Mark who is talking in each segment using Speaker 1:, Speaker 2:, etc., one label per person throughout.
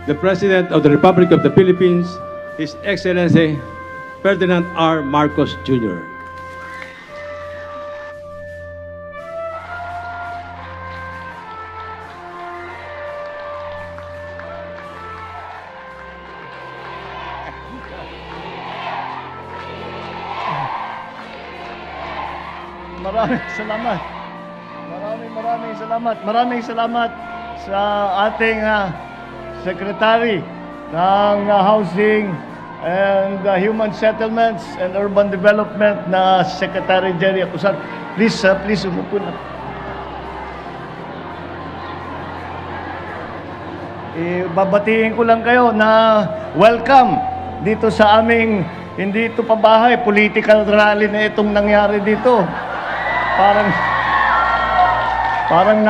Speaker 1: the President of the Republic of the Philippines, His Excellency Ferdinand R. Marcos Jr.
Speaker 2: Maraming salamat. Maraming salamat sa ating Secretary ng Housing and Human Settlements and Urban Development na Secretary Jerry Acusar. Please umupo na. Babatiin ko lang kayo na welcome dito sa aming, hindi ito pabahay, political rally na itong nangyari dito. Parang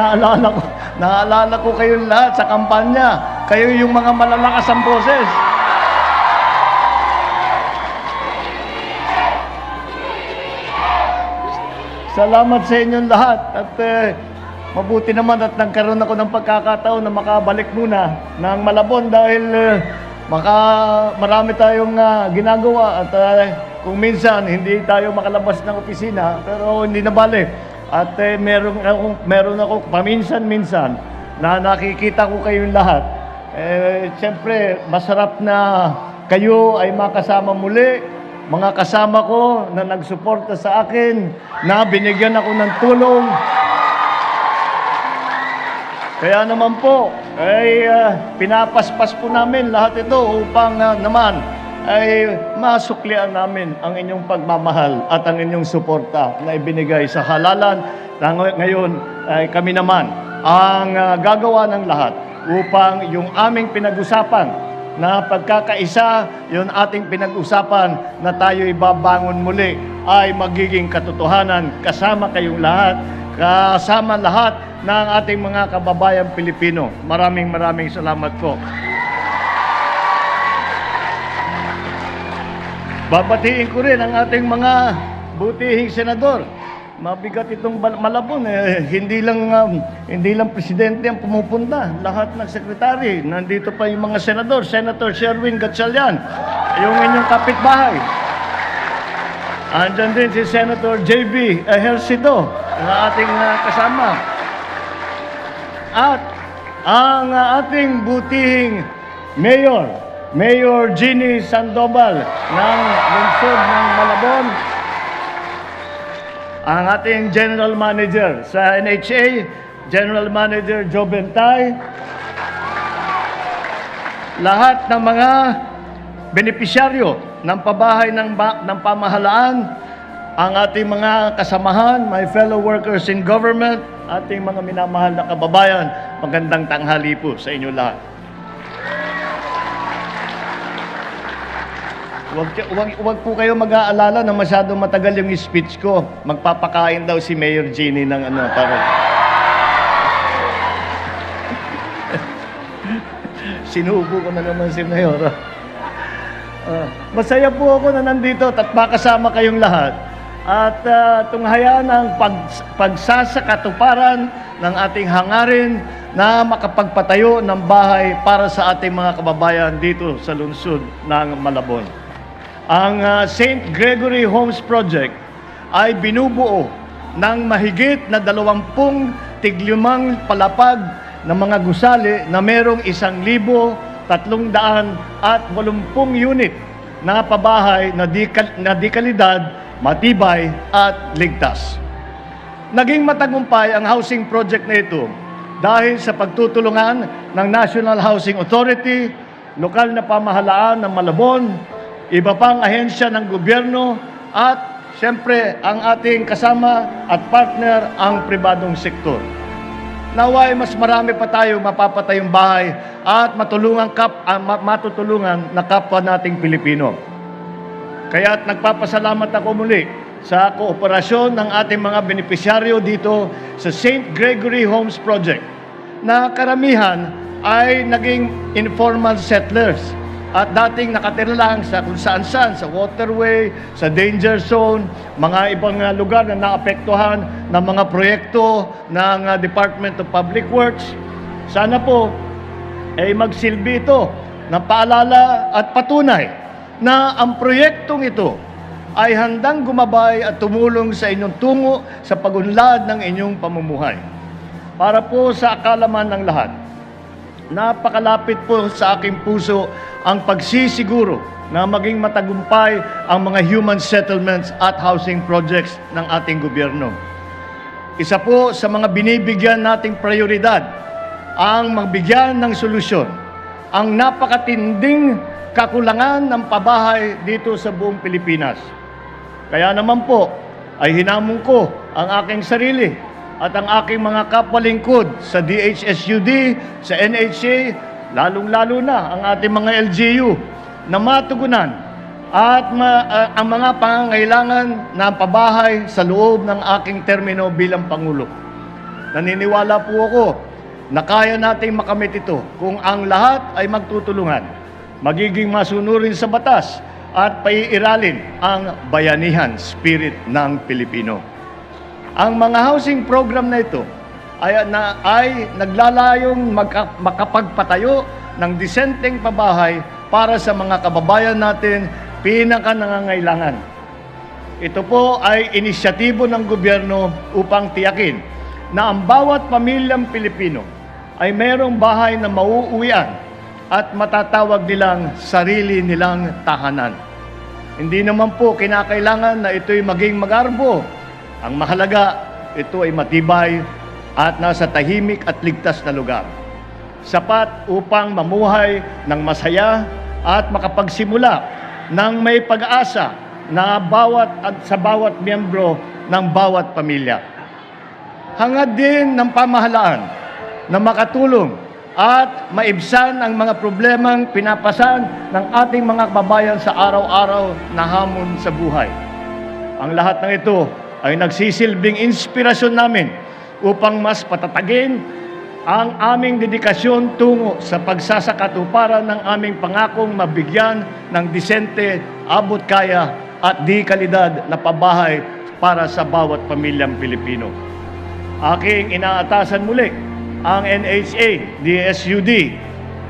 Speaker 2: naalala ko kayong lahat sa kampanya. Kayo yung mga malalakas ang boses. Salamat sa inyong lahat. At mabuti naman at nagkaroon ako ng pagkakataon na makabalik muna ng Malabon dahil marami tayong ginagawa at kung minsan hindi tayo makalabas ng opisina, pero hindi na bale. At meron ako paminsan-minsan na nakikita ko kayong lahat. Siyempre, masarap na kayo ay makasama muli. Mga kasama ko na nagsuporta sa akin, na binigyan ako ng tulong. Kaya naman po, ay pinapaspas po namin lahat ito upang naman ay masuklian namin ang inyong pagmamahal at ang inyong suporta na ibinigay sa halalan na ngayon ay kami naman ang gagawa ng lahat upang yung aming pinag-usapan na pagkakaisa, yung ating pinag-usapan na tayo'y babangon muli ay magiging katotohanan kasama kayong lahat, kasama lahat ng ating mga kababayang Pilipino. Maraming salamat po. Babatiin ko rin ang ating mga butihing senador. Mabigat itong Malabon. Hindi lang presidente ang pumupunta. Lahat ng sekretary. Nandito pa yung mga senador. Senator Sherwin Gatchalian, yung inyong kapitbahay. Andyan din si Senator J.B. Ejercito, na ating kasama. At ang ating butihing Mayor Jeannie Sandoval ng lungsod ng Malabon, ang ating General Manager sa NHA, General Manager Joe Bentay, lahat ng mga benepisyaryo ng pabahay ng pamahalaan, ang ating mga kasamahan, my fellow workers in government, ating mga minamahal na kababayan, magandang tanghali po sa inyo lahat. Huwag po kayo mag-aalala na masyadong matagal yung speech ko. Magpapakain daw si Mayor Jeannie ng para. Sinubo ko na naman si Mayor. Masaya po ako na nandito at makasama kayong lahat. At tunghayaan ang pagsasakatuparan ng ating hangarin na makapagpatayo ng bahay para sa ating mga kababayan dito sa lungsod ng Malabon. Ang St. Gregory Homes Project ay binubuo ng mahigit na 20 tiglimang palapag ng mga gusali na merong 1,380 unit na pabahay na di kalidad, matibay at ligtas. Naging matagumpay ang housing project na ito dahil sa pagtutulungan ng National Housing Authority, lokal na pamahalaan ng Malabon, iba pang ahensya ng gobyerno at siyempre ang ating kasama at partner ang pribadong sektor. Naway mas marami pa tayo mapapatayong bahay at matutulungan na kapwa nating Pilipino. Kaya't nagpapasalamat ako muli sa kooperasyon ng ating mga benepisyaryo dito sa St. Gregory Homes Project na karamihan ay naging informal settlers at dating nakatira lang sa kung saan-saan, sa waterway, sa danger zone, mga ibang lugar na naapektuhan ng mga proyekto ng Department of Public Works. Sana po ay magsilbi ito ng paalala at patunay na ang proyektong ito ay handang gumabay at tumulong sa inyong tungo sa pagunlad ng inyong pamumuhay. Para po sa akalaman ng lahat, napakalapit po sa aking puso ang pagsisiguro na maging matagumpay ang mga human settlements at housing projects ng ating gobyerno. Isa po sa mga binibigyan nating prioridad ang magbigyan ng solusyon ang napakatinding kakulangan ng pabahay dito sa buong Pilipinas. Kaya naman po ay hinamon ko ang aking sarili at ang aking mga kapwalingkod sa DHSUD, sa NHA, lalong-lalo na ang ating mga LGU na matugunan at ang mga pangangailangan ng pabahay sa loob ng aking termino bilang Pangulo. Naniniwala po ako na kaya nating makamit ito kung ang lahat ay magtutulungan, magiging masunurin sa batas at paiiralin ang bayanihan spirit ng Pilipino. Ang mga housing program na ito ay naglalayong makapagpatayo ng disenteng pabahay para sa mga kababayan natin pinaka-nangangailangan. Ito po ay inisyatibo ng gobyerno upang tiyakin na ang bawat pamilyang Pilipino ay mayroong bahay na mauuwian at matatawag nilang sarili nilang tahanan. Hindi naman po kinakailangan na ito'y maging magarbo. Ang mahalaga, ito ay matibay at nasa tahimik at ligtas na lugar. Sapat upang mamuhay ng masaya at makapagsimula ng may pag-asa na sa bawat miyembro ng bawat pamilya. Hangad din ng pamahalaan na makatulong at maibsan ang mga problemang pinapasan ng ating mga kababayan sa araw-araw na hamon sa buhay. Ang lahat ng ito ay nagsisilbing inspirasyon namin upang mas patatagin ang aming dedikasyon tungo sa pagsasakatuparan ng aming pangakong mabigyan ng disente, abot kaya at di kalidad na pabahay para sa bawat pamilyang Pilipino. Aking inaatasan muli ang NHA, DSUD,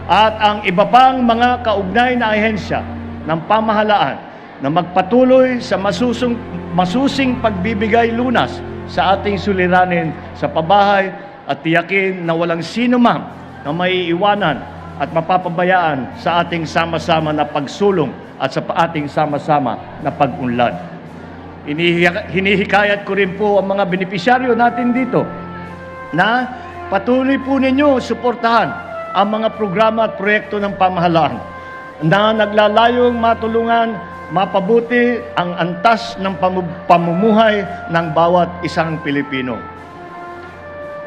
Speaker 2: at ang iba pang mga kaugnay na ahensya ng pamahalaan na magpatuloy sa masusing pagbibigay lunas sa ating suliranin sa pabahay at tiyakin na walang sino man na maiiwanan at mapapabayaan sa ating sama-sama na pagsulong at sa ating sama-sama na pag-unlad. Hinihikayat ko rin po ang mga benepisyaryo natin dito na patuloy po ninyo suportahan ang mga programa at proyekto ng pamahalaan na naglalayong matulungan mapabuti ang antas ng pamumuhay ng bawat isang Pilipino.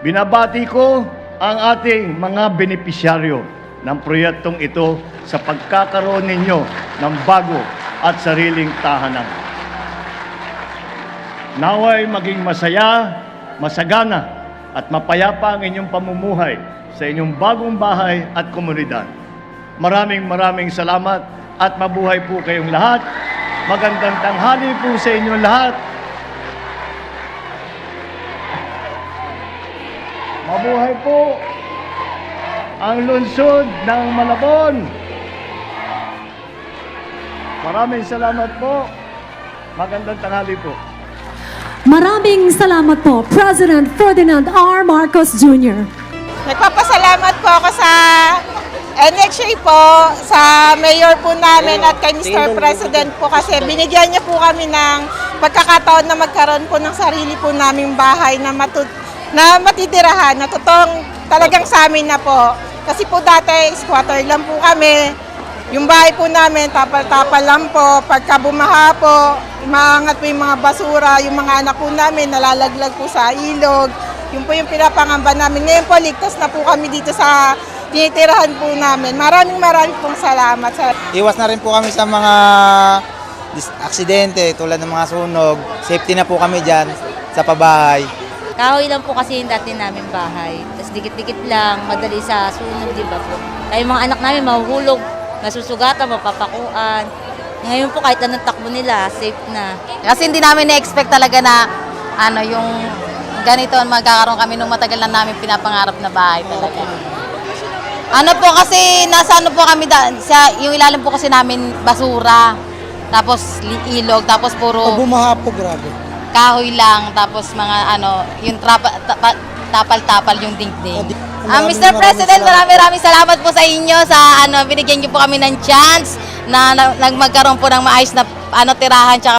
Speaker 2: Binabati ko ang ating mga benepisyaryo ng proyektong ito sa pagkakaroon ninyo ng bago at sariling tahanan. Naway maging masaya, masagana, at mapayapa ang inyong pamumuhay sa inyong bagong bahay at komunidad. Maraming salamat at mabuhay po kayong lahat. Magandang tanghali po sa inyong lahat. Mabuhay po ang lungsod ng Malabon. Maraming salamat po. Magandang tanghali po.
Speaker 3: Maraming salamat po, President Ferdinand R. Marcos Jr.
Speaker 4: Nagpapasalamat po ako sa NHA po, sa mayor po namin at kay Mr. President po kasi binigyan niya po kami ng pagkakataon na magkaroon po ng sarili po naming bahay na matitirahan, na totoong talagang sa amin na po. Kasi po dati, squatter lang po kami. Yung bahay po namin, tapal-tapal lang po. Pagka bumaha po, maangat po yung mga basura, yung mga anak po namin nalalaglag po sa ilog. Yun po yung pinapangamba namin. Ngayon po, ligtas na po kami dito sa tinitirahan po namin. Maraming pong salamat.
Speaker 5: Iwas na rin po kami sa mga aksidente tulad ng mga sunog. Safety na po kami dyan sa pabahay.
Speaker 6: Kahoy lang po kasi yung dati namin bahay. Tapos dikit-dikit lang, madali sa sunog, di ba po? Kaya yung mga anak namin mahuhulog, masusugatan, mapapakuan. Ngayon po kahit anong takbo nila, safe na.
Speaker 7: Kasi hindi namin na-expect talaga na yung ganito magkakaroon kami nung matagal na namin pinapangarap na bahay talaga. Ano po kasi, nasa ano po kami, yung ilalim po kasi namin basura, tapos ilog, tapos puro
Speaker 5: Bumaha po, grabe.
Speaker 7: kahoy lang, tapos mga ano, yung tapal-tapal yung dingding. Mr. President, maraming salamat po sa inyo sa ano, binigyan niyo po kami ng chance na magkaroon po ng maayos na ano tirahan tsaka